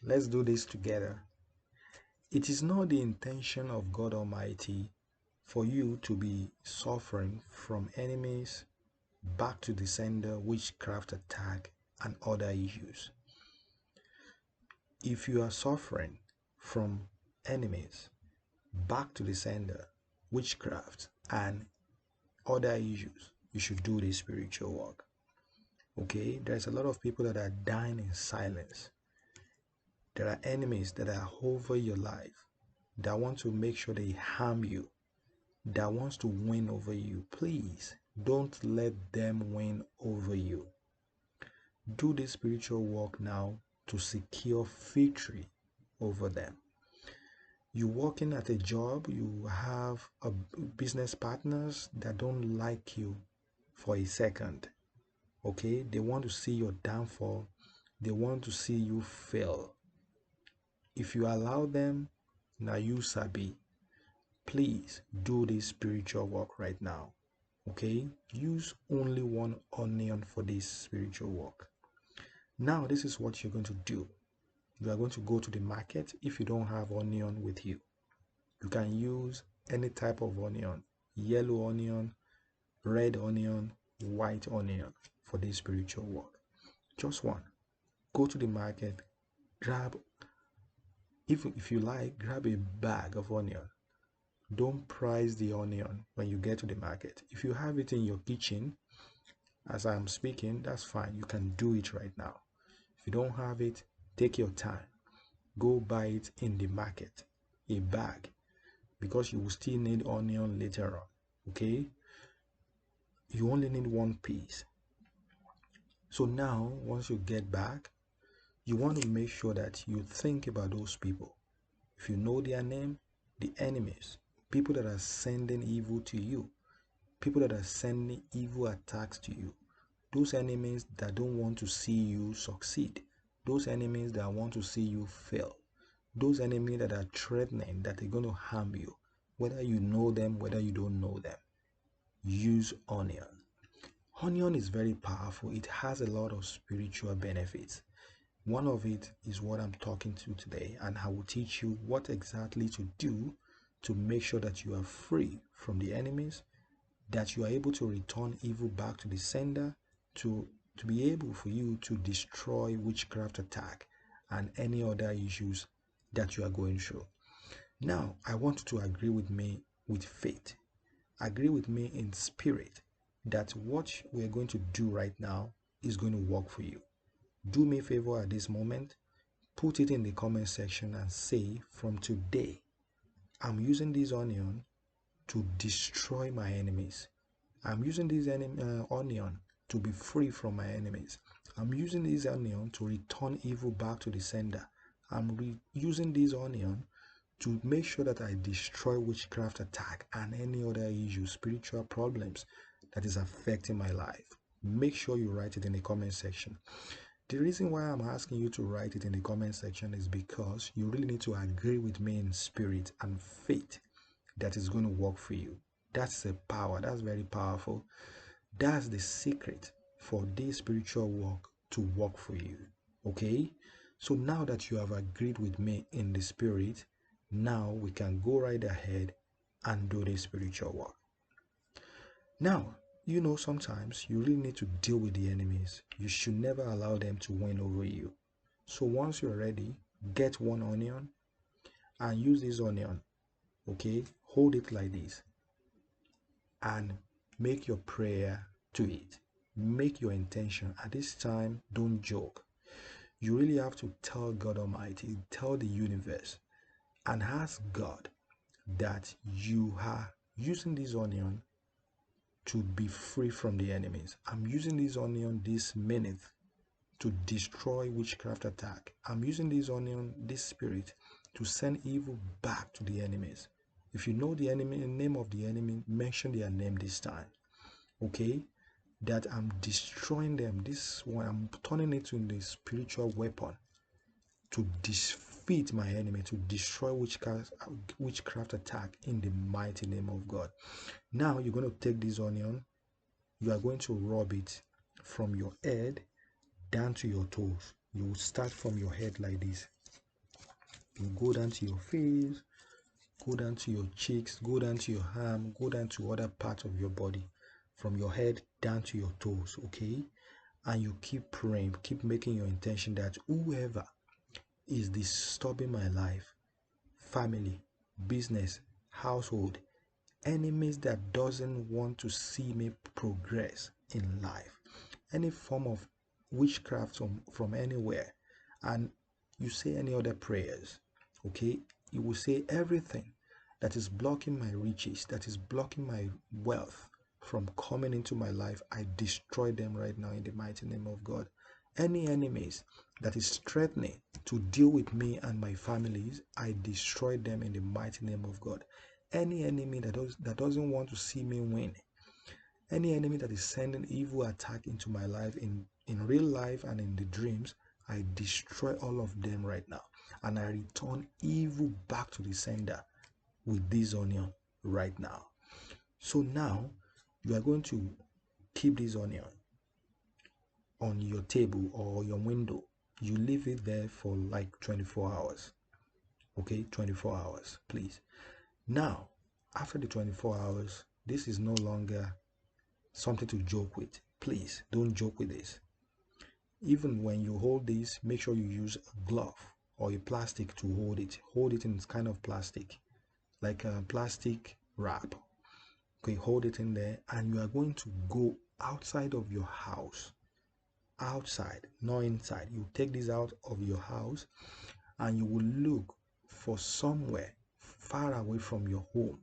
Let's do this together. It is not the intention of God Almighty for you to be suffering from enemies, back to the sender, witchcraft attack, and other issues. If you are suffering from enemies, back to the sender, witchcraft, and other issues, you should do this spiritual work. Okay, there's a lot of people that are dying in silence. There are enemies that are over your life that want to make sure they harm you, that wants to win over you. Please don't let them win over you. Do this spiritual work now to secure victory over them. You're working at a job, you have a business partners that don't like you for a second. Okay, they want to see your downfall, they want to see you fail. If you allow them, now you sabi. Please do this spiritual work right now. Okay, use only one onion for this spiritual work. Now this is what you're going to do. You are going to go to the market. If you don't have onion with you, you can use any type of onion: yellow onion, red onion, white onion for this spiritual work. Just one. Go to the market, grab, if you like, grab a bag of onion. Don't price the onion when you get to the market. If you have it in your kitchen, as I'm speaking, that's fine. You can do it right now. If you don't have it, take your time. Go buy it in the market, a bag, because you will still need onion later on. Okay? You only need one piece. So now, once you get back, you want to make sure that you think about those people. If you know their name, the enemies, people that are sending evil to you, people that are sending evil attacks to you, those enemies that don't want to see you succeed, those enemies that want to see you fail, those enemies that are threatening that they're going to harm you, whether you know them, whether you don't know them. Use onion. Onion is very powerful. It has a lot of spiritual benefits. One of it is what I'm talking to today, and I will teach you what exactly to do to make sure that you are free from the enemies, that you are able to return evil back to the sender, to be able for you to destroy witchcraft attack and any other issues that you are going through. Now, I want you to agree with me with faith. Agree with me in spirit that what we're going to do right now is going to work for you. Do me a favor at this moment, put it in the comment section and say, from today, I'm using this onion to destroy my enemies. I'm using this onion to be free from my enemies. I'm using this onion to return evil back to the sender. I'm using this onion to make sure that I destroy witchcraft attack and any other issues, spiritual problems that is affecting my life. Make sure you write it in the comment section. The reason why I'm asking you to write it in the comment section is because you really need to agree with me in spirit and faith that is going to work for you. That's the power. That's very powerful. That's the secret for this spiritual work to work for you. Okay? So now that you have agreed with me in the spirit, now we can go right ahead and do this spiritual work. Now, you know, sometimes you really need to deal with the enemies. You should never allow them to win over you. So once you're ready, get one onion and use this onion. Okay? Hold it like this and make your prayer to it. Make your intention. At this time, don't joke. You really have to tell God Almighty, tell the universe, and ask God that you are using this onion to be free from the enemies. I'm using this onion this minute to destroy witchcraft attack. I'm using this onion, this spirit, to send evil back to the enemies. If you know the enemy, the name of the enemy, mention their name this time. Okay? That I'm destroying them. This one, I'm turning it into a spiritual weapon to defeat my enemy, to destroy witchcraft attack in the mighty name of God. Now you're going to take this onion, you are going to rub it from your head down to your toes. You will start from your head like this. You go down to your face, go down to your cheeks, go down to your arm, go down to other parts of your body, from your head down to your toes, okay? And you keep praying, keep making your intention that whoever is disturbing my life, family, business, household, enemies that doesn't want to see me progress in life, any form of witchcraft from anywhere, and you say any other prayers, okay, you will say everything that is blocking my riches, that is blocking my wealth from coming into my life, I destroy them right now in the mighty name of God. Any enemies that is threatening to deal with me and my families, I destroy them in the mighty name of God. Any enemy that doesn't want to see me win, any enemy that is sending evil attack into my life in real life and in the dreams, I destroy all of them right now, and I return evil back to the sender with this onion right now. So now you are going to keep this onion on your table or your window. You leave it there for like 24 hours. Okay, 24 hours, please. Now, after the 24 hours, this is no longer something to joke with. Please don't joke with this. Even when you hold this, make sure you use a glove or a plastic to hold it. Hold it in this kind of plastic, like a plastic wrap. Okay, hold it in there, and you are going to go outside of your house. Outside, not inside. You take this out of your house and you will look for somewhere far away from your home,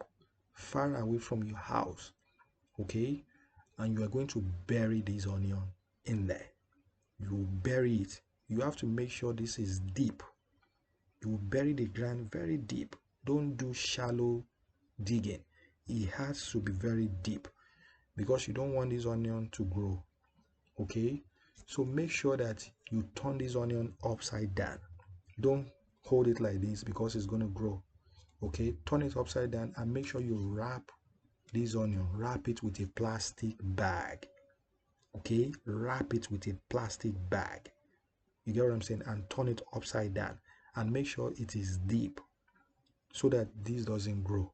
far away from your house, okay? And you are going to bury this onion in there. You bury it. You have to make sure this is deep. You bury the ground very deep. Don't do shallow digging. It has to be very deep because you don't want this onion to grow, okay? So make sure that you turn this onion upside down. Don't hold it like this because it's going to grow, okay? Turn it upside down and make sure you wrap this onion, wrap it with a plastic bag, okay? Wrap it with a plastic bag, you get what I'm saying, and turn it upside down and make sure it is deep so that this doesn't grow.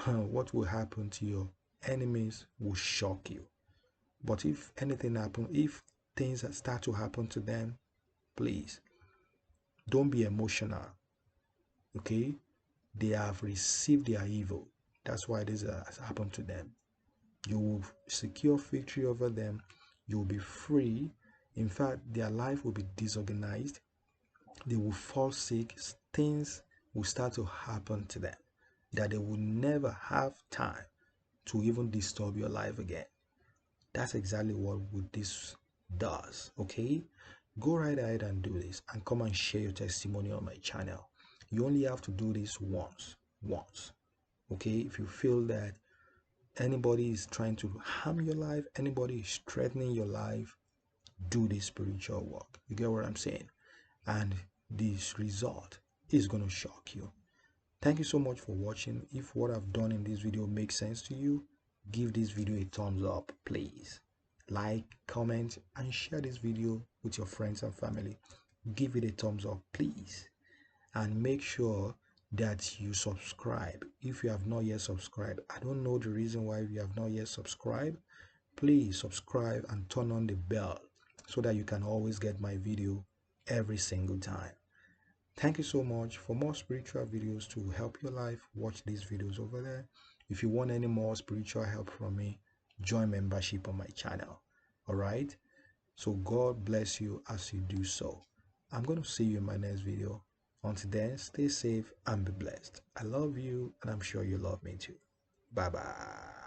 What will happen to your enemies will shock you. But if anything happens, if things start to happen to them, please don't be emotional, okay? They have received their evil. That's why this has happened to them. You will secure victory over them. You will be free. In fact, their life will be disorganized. They will fall sick. Things will start to happen to them that they will never have time to even disturb your life again. That's exactly what this does, okay? Go right ahead and do this and come and share your testimony on my channel. You only have to do this once, okay? If you feel that anybody is trying to harm your life, anybody is threatening your life, do this spiritual work. You get what I'm saying? And this result is going to shock you. Thank you so much for watching. If what I've done in this video makes sense to you, give this video a thumbs up, please. Like, comment, and share this video with your friends and family. Give it a thumbs up, please. And make sure that you subscribe if you have not yet subscribed. I don't know the reason why you have not yet subscribed. Please subscribe and turn on the bell so that you can always get my video every single time. Thank you so much. For more spiritual videos to help your life, watch these videos over there. If you want any more spiritual help from me, join membership on my channel. All right? So God bless you as you do so. I'm going to see you in my next video. Until then, stay safe and be blessed. I love you, and I'm sure you love me too. Bye-bye.